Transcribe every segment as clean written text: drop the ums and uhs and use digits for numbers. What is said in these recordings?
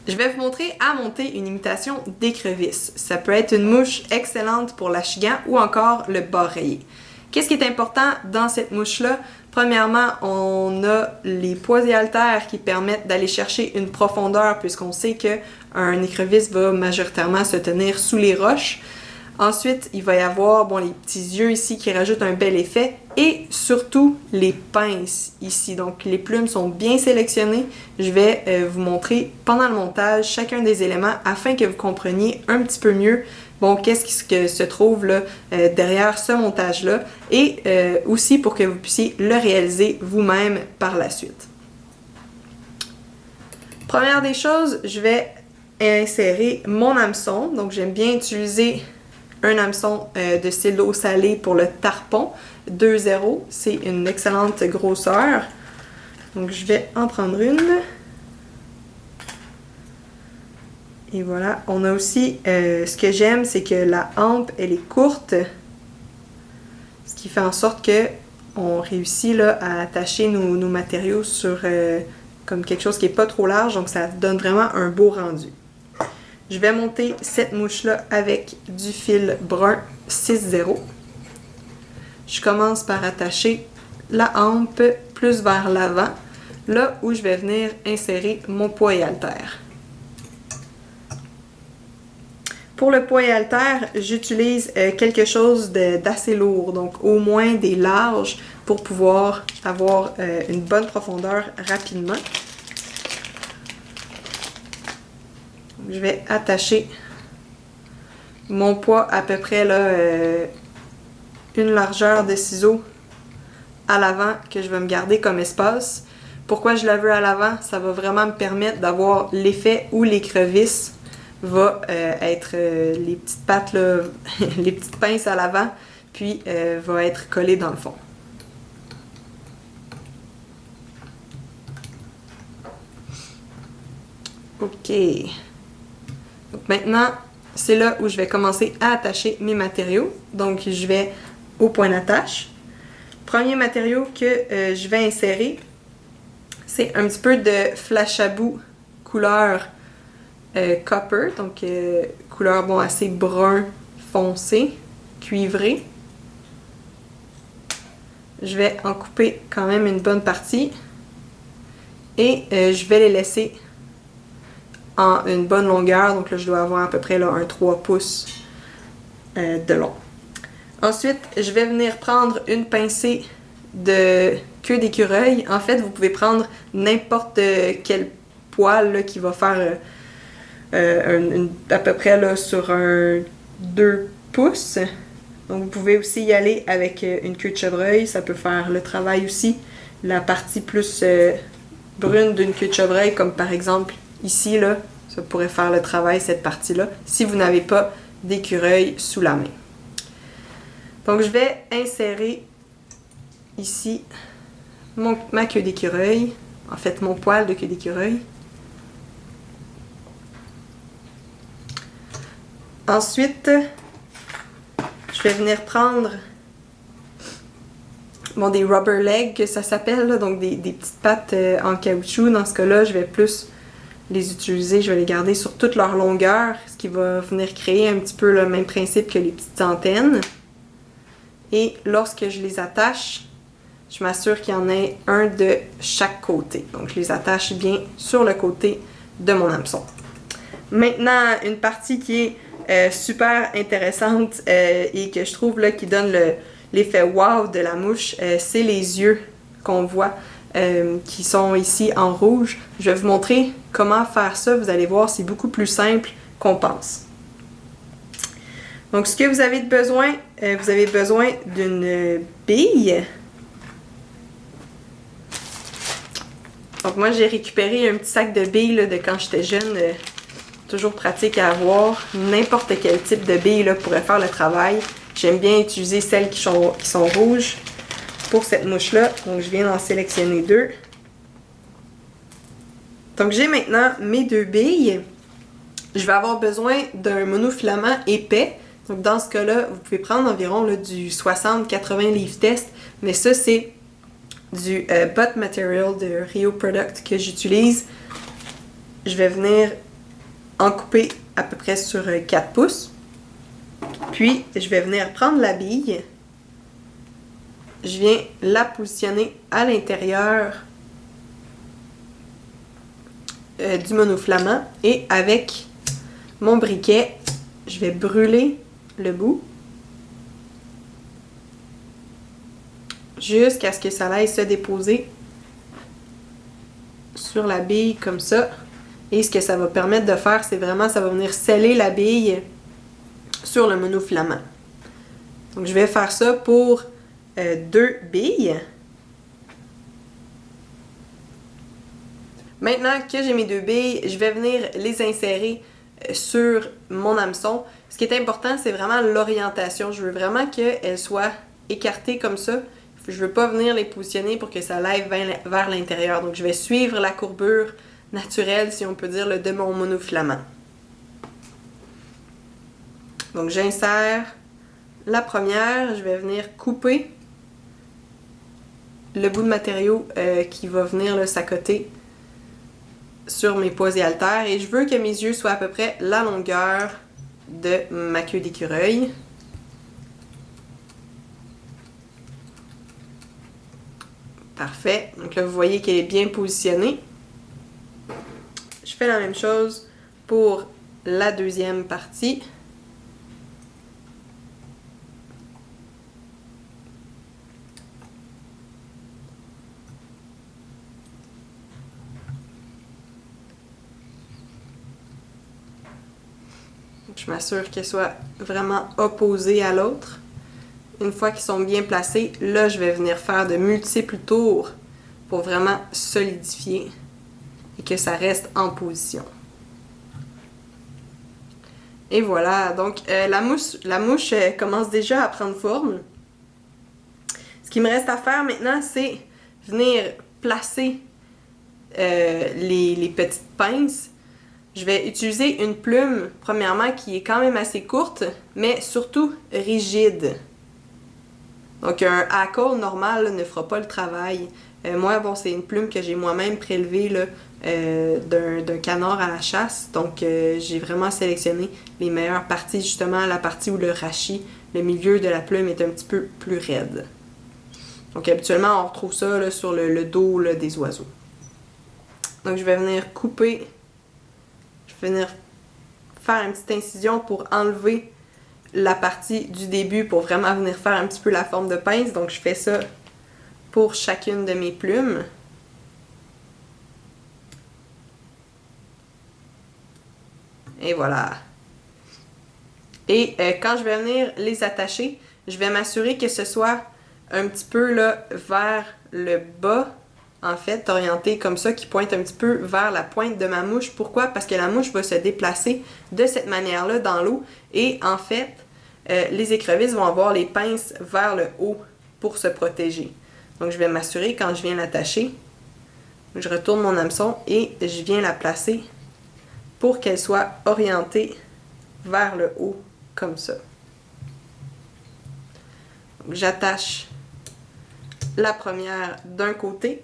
Je vais vous montrer à monter une imitation d'écrevisse. Ça peut être une mouche excellente pour l'achigan ou encore le bas rayé. Qu'est-ce qui est important dans cette mouche-là? Premièrement, on a les poids et haltères qui permettent d'aller chercher une profondeur puisqu'on sait qu'un écrevisse va majoritairement se tenir sous les roches. Ensuite, il va y avoir les petits yeux ici qui rajoutent un bel effet et surtout les pinces ici. Donc, les plumes sont bien sélectionnées. Je vais vous montrer pendant le montage chacun des éléments afin que vous compreniez un petit peu mieux qu'est-ce qui se trouve là, derrière ce montage-là et aussi pour que vous puissiez le réaliser vous-même par la suite. Première des choses, je vais insérer mon hameçon. Donc, j'aime bien utiliser un hameçon de style d'eau salée pour le tarpon 2,0. C'est une excellente grosseur. Donc, je vais en prendre une. Et voilà. On a aussi, ce que j'aime, c'est que la hampe, elle est courte. Ce qui fait en sorte que on réussit là, à attacher nos matériaux sur comme quelque chose qui n'est pas trop large. Donc, ça donne vraiment un beau rendu. Je vais monter cette mouche-là avec du fil brun 6,0. Je commence par attacher la hampe plus vers l'avant, là où je vais venir insérer mon poids et haltère. Pour le poids et haltère, j'utilise quelque chose d'assez lourd, donc au moins des larges pour pouvoir avoir une bonne profondeur rapidement. Je vais attacher mon poids à peu près là, une largeur de ciseau à l'avant que je vais me garder comme espace. Pourquoi je la veux à l'avant? Ça va vraiment me permettre d'avoir l'effet où l'écrevisse va être les petites pattes, là, les petites pinces à l'avant, puis va être collée dans le fond. OK. Donc maintenant, c'est là où je vais commencer à attacher mes matériaux. Donc, je vais au point d'attache. Premier matériau que je vais insérer, c'est un petit peu de flash à bout couleur copper, donc couleur assez brun foncé, cuivré. Je vais en couper quand même une bonne partie et je vais les laisser en une bonne longueur. Donc là, je dois avoir à peu près là, un 3 pouces de long. Ensuite, je vais venir prendre une pincée de queue d'écureuil. En fait, vous pouvez prendre n'importe quel poil là, qui va faire à peu près là, sur un 2 pouces. Donc, vous pouvez aussi y aller avec une queue de chevreuil. Ça peut faire le travail aussi. La partie plus brune d'une queue de chevreuil, comme par exemple ici, là, ça pourrait faire le travail, cette partie-là, si vous n'avez pas d'écureuil sous la main. Donc, je vais insérer ici ma queue d'écureuil, en fait, mon poil de queue d'écureuil. Ensuite, je vais venir prendre des rubber legs, que ça s'appelle, donc des petites pattes en caoutchouc. Dans ce cas-là, je vais plus les utiliser, je vais les garder sur toute leur longueur, ce qui va venir créer un petit peu le même principe que les petites antennes. Et lorsque je les attache, je m'assure qu'il y en ait un de chaque côté. Donc, je les attache bien sur le côté de mon hameçon. Maintenant, une partie qui est super intéressante et que je trouve là, qui donne l'effet wow de la mouche, c'est les yeux qu'on voit qui sont ici en rouge. Je vais vous montrer comment faire ça. Vous allez voir, c'est beaucoup plus simple qu'on pense. Donc, ce que vous avez besoin d'une bille. Donc, moi, j'ai récupéré un petit sac de billes là, de quand j'étais jeune. Toujours pratique à avoir. N'importe quel type de bille là, pourrait faire le travail. J'aime bien utiliser celles qui sont rouges pour cette mouche-là. Donc, je viens d'en sélectionner 2. Donc, j'ai maintenant mes 2 billes. Je vais avoir besoin d'un monofilament épais. Donc, dans ce cas-là, vous pouvez prendre environ là, du 60-80 livres test. Mais ça, c'est du butt material de Rio Product que j'utilise. Je vais venir en couper à peu près sur 4 pouces. Puis, je vais venir prendre la bille. Je viens la positionner à l'intérieur du monoflamant. Et avec mon briquet, je vais brûler le bout. Jusqu'à ce que ça aille se déposer sur la bille comme ça. Et ce que ça va permettre de faire, c'est vraiment, ça va venir sceller la bille sur le monoflamant. Donc je vais faire ça pour 2 billes. Maintenant que j'ai mes 2 billes, je vais venir les insérer sur mon hameçon. Ce qui est important, c'est vraiment l'orientation. Je veux vraiment qu'elles soient écartées comme ça. Je veux pas venir les positionner pour que ça aille vers l'intérieur. Donc je vais suivre la courbure naturelle, si on peut dire, de mon monoflamant. Donc j'insère la première, je vais venir couper le bout de matériau qui va venir là, s'accoter sur mes poids et haltères. Et je veux que mes yeux soient à peu près la longueur de ma queue d'écureuil. Parfait. Donc là, vous voyez qu'elle est bien positionnée. Je fais la même chose pour la deuxième partie. Je m'assure qu'elles soient vraiment opposées à l'autre. Une fois qu'ils sont bien placés, là, je vais venir faire de multiples tours pour vraiment solidifier et que ça reste en position. Et voilà, donc la mouche commence déjà à prendre forme. Ce qui me reste à faire maintenant, c'est venir placer les petites pinces. Je vais utiliser une plume, premièrement, qui est quand même assez courte, mais surtout rigide. Donc un hackle normal là, ne fera pas le travail. Moi, bon, c'est une plume que j'ai moi-même prélevée là, d'un canard à la chasse. Donc j'ai vraiment sélectionné les meilleures parties, justement la partie où le rachis, le milieu de la plume est un petit peu plus raide. Donc habituellement, on retrouve ça là, sur le dos là, des oiseaux. Donc je vais venir couper, je vais venir faire une petite incision pour enlever la partie du début pour vraiment venir faire un petit peu la forme de pince. Donc je fais ça pour chacune de mes plumes. Et voilà. Et quand je vais venir les attacher, je vais m'assurer que ce soit un petit peu là, vers le bas, en fait, orienté comme ça, qui pointe un petit peu vers la pointe de ma mouche. Pourquoi? Parce que la mouche va se déplacer de cette manière-là dans l'eau. Et en fait, les écrevisses vont avoir les pinces vers le haut pour se protéger. Donc je vais m'assurer quand je viens l'attacher, je retourne mon hameçon et je viens la placer pour qu'elle soit orientée vers le haut comme ça. J'attache la première d'un côté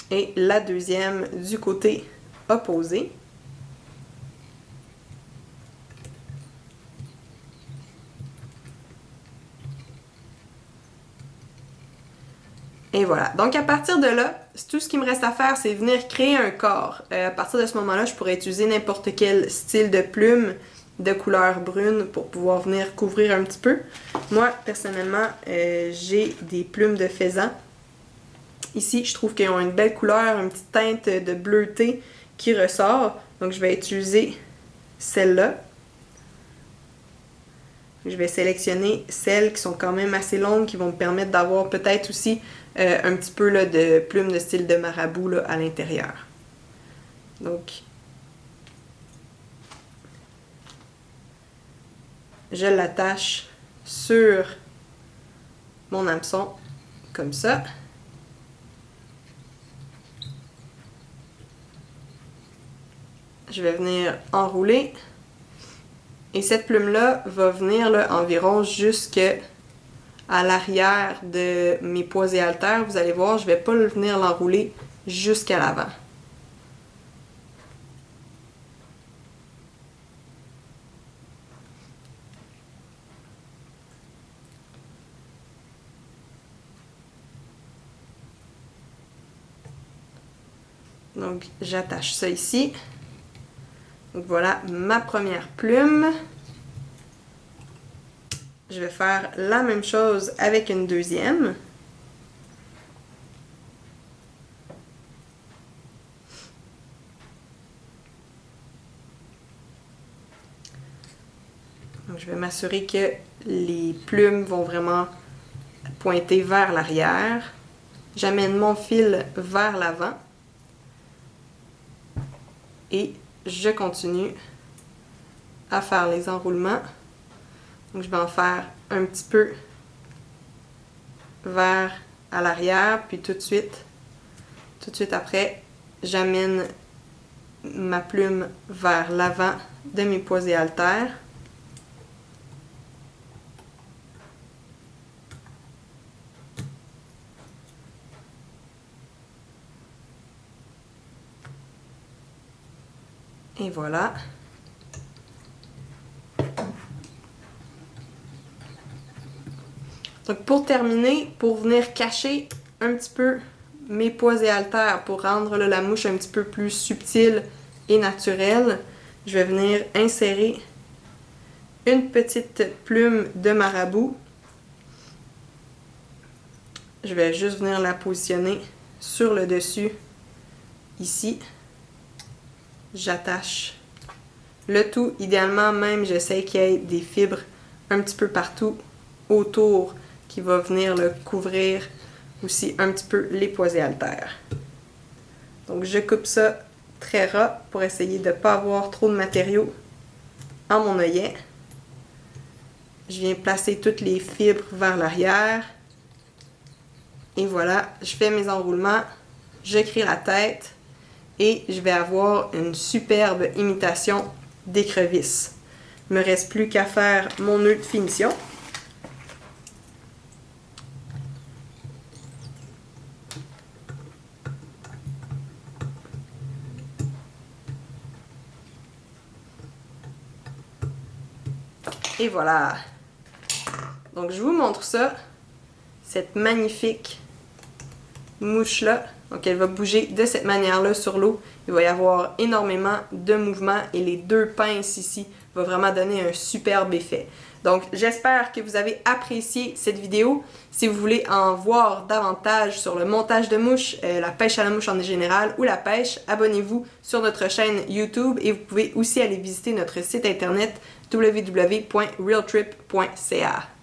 et la deuxième du côté opposé. Et voilà. Donc à partir de là, tout ce qui me reste à faire, c'est venir créer un corps. À partir de ce moment-là, je pourrais utiliser n'importe quel style de plume de couleur brune pour pouvoir venir couvrir un petit peu. Moi, personnellement, j'ai des plumes de faisan. Ici, je trouve qu'ils ont une belle couleur, une petite teinte de bleuté qui ressort. Donc je vais utiliser celle-là. Je vais sélectionner celles qui sont quand même assez longues, qui vont me permettre d'avoir peut-être aussi un petit peu là, de plumes de style de marabout là, à l'intérieur. Donc, je l'attache sur mon hameçon, comme ça. Je vais venir enrouler. Et cette plume-là va venir là, environ jusque à l'arrière de mes poids et haltères. Vous allez voir, je ne vais pas venir l'enrouler jusqu'à l'avant. Donc j'attache ça ici. Donc voilà ma première plume. Je vais faire la même chose avec une deuxième. Donc, je vais m'assurer que les plumes vont vraiment pointer vers l'arrière. J'amène mon fil vers l'avant. Et je continue à faire les enroulements. Donc je vais en faire un petit peu vers à l'arrière, puis tout de suite après, j'amène ma plume vers l'avant de mes posés haltères. Et voilà. Donc pour terminer, pour venir cacher un petit peu mes posés haltères, pour rendre là, la mouche un petit peu plus subtile et naturelle, je vais venir insérer une petite plume de marabout. Je vais juste venir la positionner sur le dessus, ici. J'attache le tout. Idéalement, même, j'essaie qu'il y ait des fibres un petit peu partout autour qui va venir le couvrir aussi un petit peu les posés haltères. Donc, je coupe ça très ras pour essayer de ne pas avoir trop de matériaux en mon œillet. Je viens placer toutes les fibres vers l'arrière. Et voilà, je fais mes enroulements, je crée la tête et je vais avoir une superbe imitation d'écrevisse. Il ne me reste plus qu'à faire mon nœud de finition. Et voilà! Donc je vous montre ça, cette magnifique mouche-là. Donc elle va bouger de cette manière-là sur l'eau. Il va y avoir énormément de mouvements et les deux pinces ici vont vraiment donner un superbe effet. Donc j'espère que vous avez apprécié cette vidéo. Si vous voulez en voir davantage sur le montage de mouches, la pêche à la mouche en général ou la pêche, abonnez-vous sur notre chaîne YouTube et vous pouvez aussi aller visiter notre site internet www.realtrip.ca.